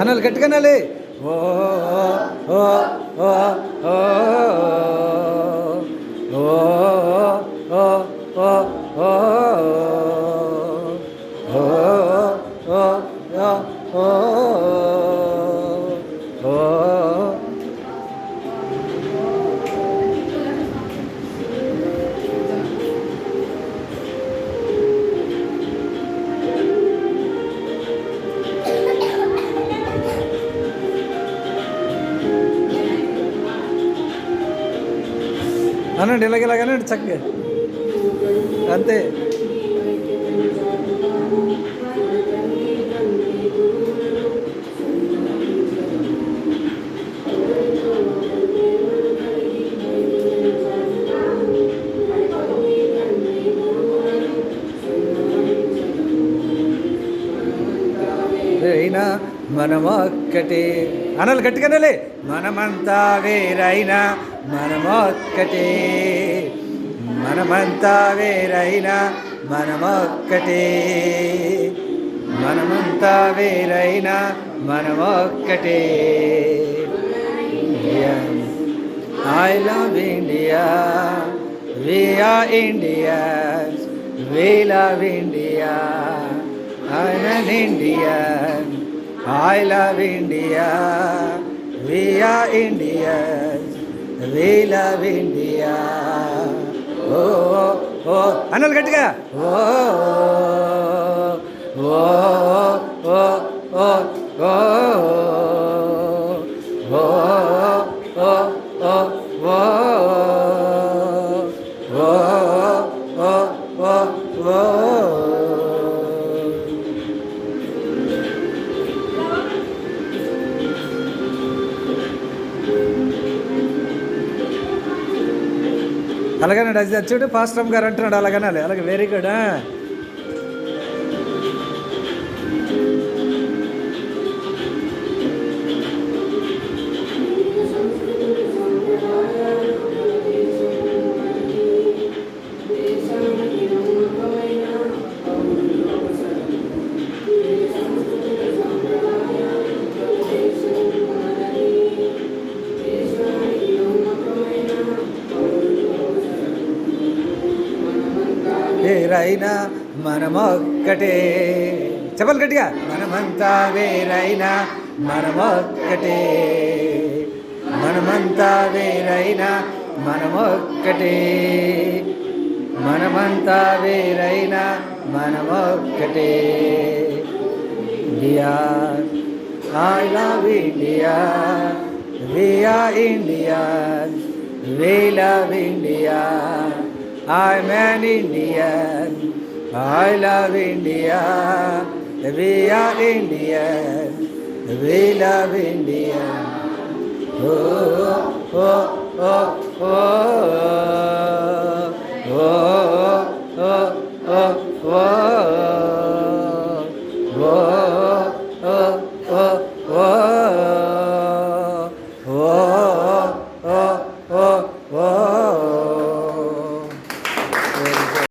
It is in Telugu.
అనాలి గట్టిగా అనాలి. ఓ ఓ ఓ ఓ ఓ ఓ ఓ ఓ అనండి, ఇలాగేలాగనండి చక్కగా, అంతే. వేరైనా మనమొక్కటే అనాలి, గట్టిగా అనాలి. మనమంతా వేరైనా మనమొక్కటే, మనమంతా వేరైనా మనమొక్కటే, మనమంతా వేరైనా మనమొక్కటే. I love India, we are Indians, we love India, I'm an Indian. I love India, we are Indians, we love India. Oh, oh, అనాలి గట్టిగా. ఓ ఓ ఓ ఓ ఓ అలాగనే అది చూడు, పాస్టమ్ గారు అంటున్నాడు అలాగనాలి. అలాగే వెరీ గుడ్. వేరైనా మనమొక్కటే, చెప్పాలి గట్టిగా. మనమంతా వేరైనా మనమొక్కటే, మనమంతా వేరైనా మనమొక్కటే, మనమంతా వేరైనా మనమొక్కటే. India, I love India, we are Indians, we love India, I'm an Indian. I love India, we are Indian, we love India. Oh, oh, oh, oh, oh, oh, oh, oh.